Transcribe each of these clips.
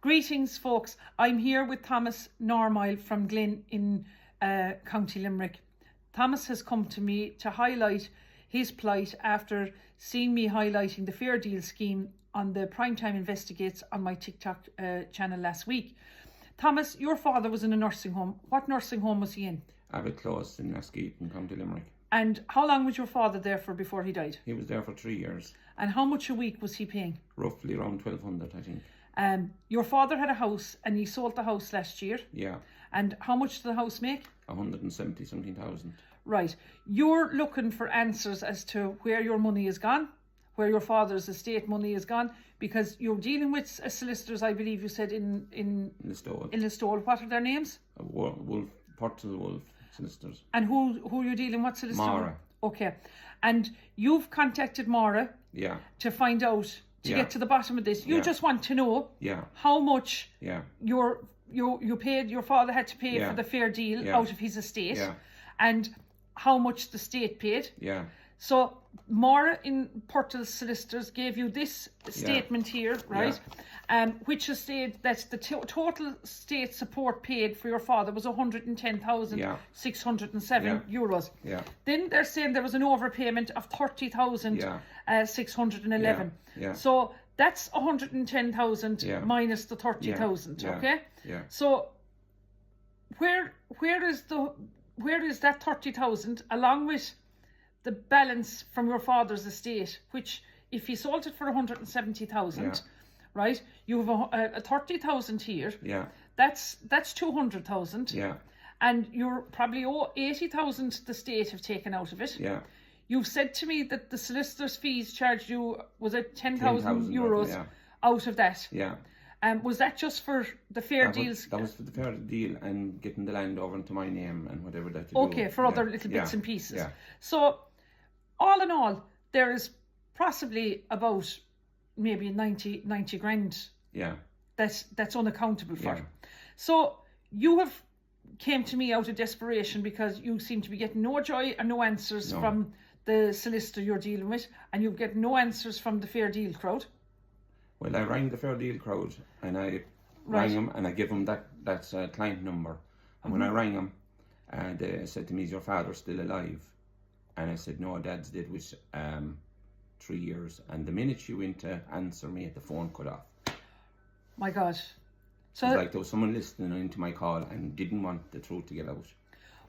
Greetings, folks. I'm here with Thomas Normile from Glyn in County Limerick. Thomas has come to me to highlight his plight after seeing me highlighting the Fair Deal scheme on the Primetime Investigates on my TikTok channel last week. Thomas, your father was in a nursing home. What nursing home was he in? Abbott Close in Mesquite in County Limerick. And how long was your father there for before he died? He was there for 3 years. And how much a week was he paying? Roughly around 1,200, I think. Your father had a house and he sold the house last year. Yeah. And how much did the house make? 170 something thousand. Right. You're looking for answers as to where your money is gone, where your father's estate money is gone, because you're dealing with solicitors, I believe you said, in Listowel. In Listowel. What are their names? Wolf, Portal Wolf solicitors. And who are you dealing with, solicitor? Mara. Okay. And you've contacted Mara. Yeah. To find out, to get to the bottom of this. You just want to know how much you paid, your father had to pay for the Fair Deal out of his estate, and how much the state paid. Yeah. So Mara in Portal Solicitors gave you this statement here, right? Which is stated that the total state support paid for your father was 110,607 euros. Yeah. Then they're saying there was an overpayment of 30,611. Yeah. So that's 110,000 minus the 30,000. Okay. Yeah. So where is that 30,000 along with the balance from your father's estate, which if he sold it for 170,000, right? You have a 30,000 here. Yeah. That's 200,000. Yeah. And you're probably 80,000 the state have taken out of it. Yeah. You've said to me that the solicitor's fees charged you, was it 10,000 euros out of that? Yeah. Was that just for the Fair Deals? That was for the Fair Deal and getting the land over into my name and whatever that you do. Okay, for other little bits and pieces. Yeah. So, all in all, there is possibly about maybe 90 grand. Yeah. That's unaccountable for. Yeah. So you have came to me out of desperation because you seem to be getting no joy and no answers from the solicitor you're dealing with, and you get no answers from the Fair Deal crowd. Well, I rang the Fair Deal crowd and I rang them and I gave them that client number. And when I rang them, they said to me, "Is your father still alive?" And I said, "No, Dad's dead with 3 years." And the minute she went to answer me, the phone cut off. My God. So it was like there was someone listening into my call and didn't want the truth to get out.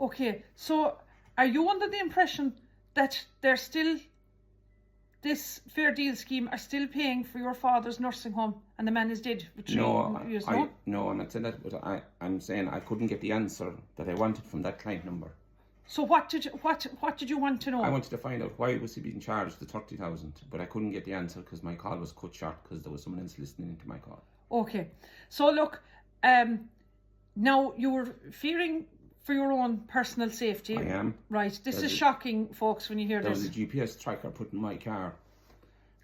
Okay, so are you under the impression that they're still, this Fair Deal scheme are still paying for your father's nursing home and the man is dead with 3 years? No, I'm not saying that, but I'm saying I couldn't get the answer that I wanted from that client number. So what did you want to know? I wanted to find out why was he being charged the 30,000, but I couldn't get the answer because my call was cut short because there was someone else listening into my call. Okay, so look, now you were fearing for your own personal safety. I am. Right, this is shocking, folks, when you hear this. There was a GPS tracker put in my car,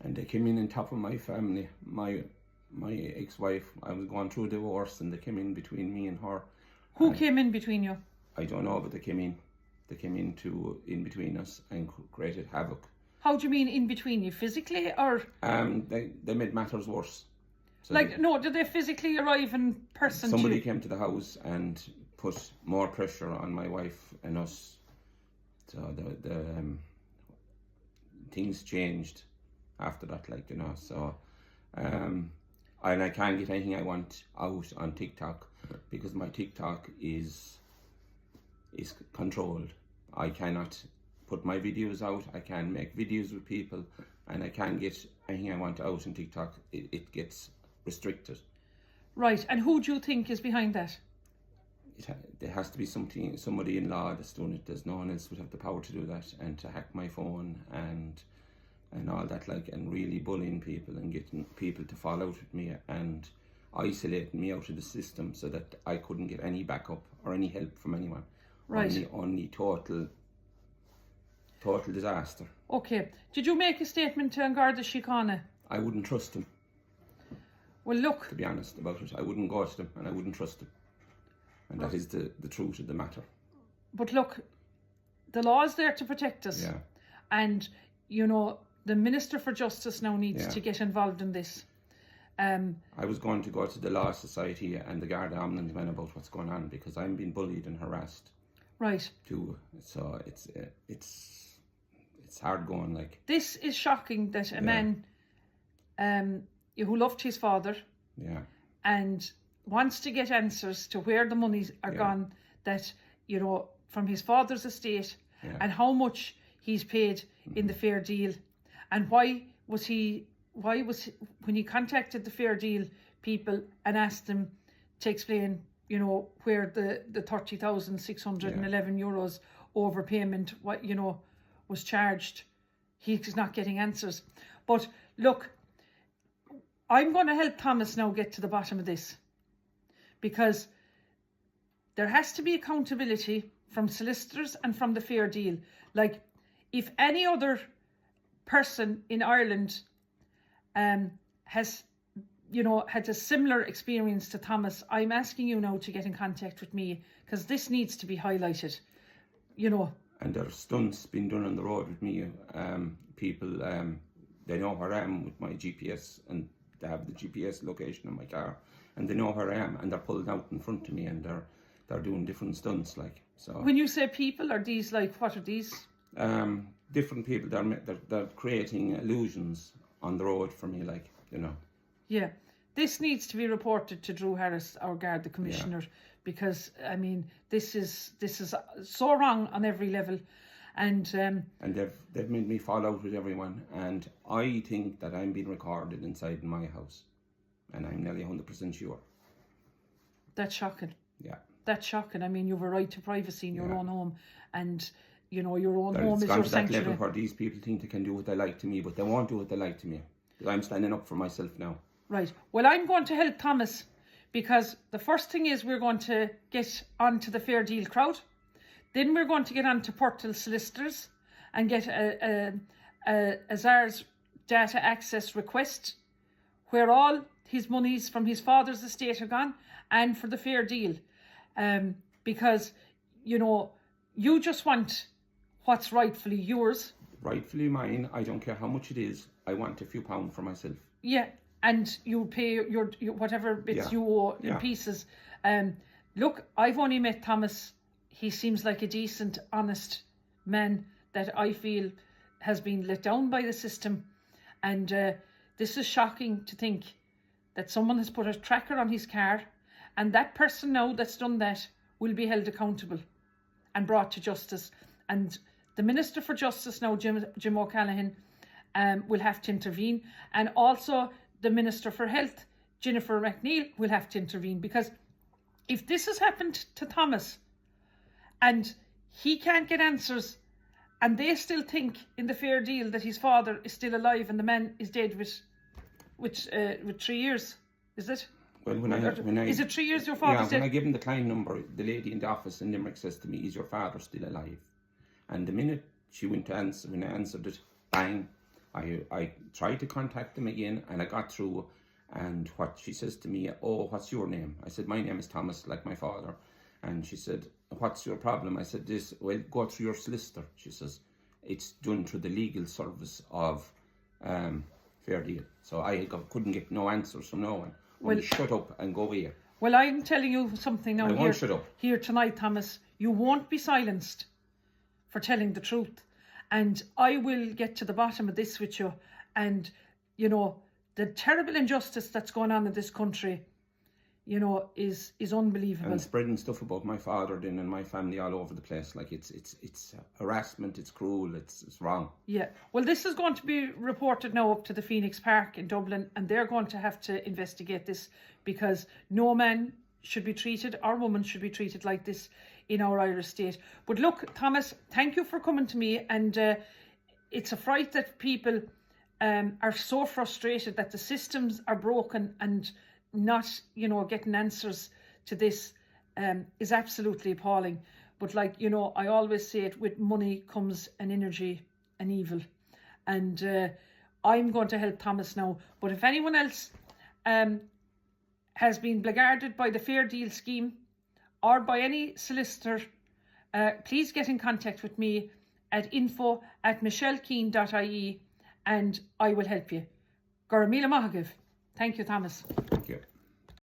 and they came in on top of my family. My ex-wife, I was going through a divorce, and they came in between me and her. Who came in between you? I don't know, but they came in. They came in between us and created havoc. How do you mean in between you? Physically or? They made matters worse. So did they physically arrive in person? Somebody came to the house and put more pressure on my wife and us. So the things changed after that, So, and I can't get anything I want out on TikTok because my TikTok is controlled. I cannot put my videos out. I can't make videos with people, and I can't get anything I want out on TikTok. It gets restricted. Right, and who do you think is behind that? There has to be somebody in law that's doing it. There's no one else would have the power to do that and to hack my phone and all that, and really bullying people and getting people to fall out with me and isolating me out of the system so that I couldn't get any backup or any help from anyone. Right. Only total disaster. Okay. Did you make a statement to An Garda Síochána? I wouldn't trust him. Well, look. To be honest about it, I wouldn't go to them and I wouldn't trust them. And that is the truth of the matter. But look, the law is there to protect us. Yeah. And, the Minister for Justice now needs to get involved in this. I was going to go to the Law Society and the Garda Ombudsman about what's going on, because I'm being bullied and harassed Right. too. So it's hard going. Like, This is shocking that a man who loved his father yeah, and wants to get answers to where the monies are gone, that, you know, from his father's estate, and how much he's paid in the Fair Deal, and why was when he contacted the Fair Deal people and asked them to explain, you know, where the 30,611 euros overpayment, what, you know, was charged, he's not getting answers. But look, I'm going to help Thomas now get to the bottom of this, because there has to be accountability from solicitors and from the Fair Deal. Like, if any other person in Ireland has, you know, had a similar experience to Thomas, I'm asking you now to get in contact with me, because this needs to be highlighted, you know. And there's stunts being done on the road with me. People, they know where I am with my GPS, and they have the GPS location on my car, and they know where I am, and they're pulled out in front of me, and they're doing different stunts, like, so. When you say people, are these, like, what are these? Different people, they're creating illusions on the road for me, like, you know. Yeah, this needs to be reported to Drew Harris, our Garda Commissioner, because, I mean, this is so wrong on every level. And they've made me fall out with everyone, and I think that I'm being recorded inside my house, and I'm nearly 100% sure. That's shocking. Yeah. That's shocking. I mean, you have a right to privacy in your own home, and, you know, your own home is It's gone your to that sanctuary. level where these people think they can do what they like to me, but they won't do what they like to me. I'm standing up for myself now. Right. Well, I'm going to help Thomas, because the first thing is we're going to get onto the Fair Deal crowd. Then we're going to get onto Portal solicitors and get a Azar's data access request, where all his monies from his father's estate are gone, and for the Fair Deal. Because, you know, you just want what's rightfully yours. Rightfully mine. I don't care how much it is. I want a few pounds for myself. Yeah, and you pay your whatever bits you owe in pieces. Look, I've only met Thomas. He seems like a decent, honest man that I feel has been let down by the system. And this is shocking to think that someone has put a tracker on his car, and that person now that's done that will be held accountable and brought to justice. And the Minister for Justice now, Jim O'Callaghan, will have to intervene. And also the Minister for Health, Jennifer McNeil, will have to intervene. Because if this has happened to Thomas and he can't get answers, and they still think in the Fair Deal that his father is still alive and the man is dead with 3 years, is it? Well, when I is it 3 years your father's dead? When I give him the client number, the lady in the office in Limerick says to me, "Is your father still alive?" And the minute she went to answer, when I answered it, bang, I tried to contact them again, and I got through. And what she says to me, "Oh, what's your name?" I said, "My name is Thomas, like my father." And she said, "What's your problem?" I said, "This, well, go through your solicitor." She says, "It's done through the legal service of Fair Deal." So I couldn't get no answers from no one. Well, shut up and go away. Well, I'm telling you something now. I won't shut up. Here tonight, Thomas. You won't be silenced for telling the truth. And I will get to the bottom of this with you. And, you know, the terrible injustice that's going on in this country, you know, is unbelievable. And spreading stuff about my father then and my family all over the place, like it's harassment, it's cruel, it's wrong. Yeah. Well, this is going to be reported now up to the Phoenix Park in Dublin, and they're going to have to investigate this, because no man should be treated, or woman should be treated like this in our Irish state. But look, Thomas, thank you for coming to me, and it's a fright that people are so frustrated that the systems are broken and not, you know, getting answers to this is absolutely appalling. But, like, you know, I always say it, with money comes an energy, an evil. And I'm going to help Thomas now. But if anyone else has been blackguarded by the Fair Deal scheme or by any solicitor, please get in contact with me at info@michellekeane.ie, and I will help you. Gura míle maith agaibh. Thank you, Thomas.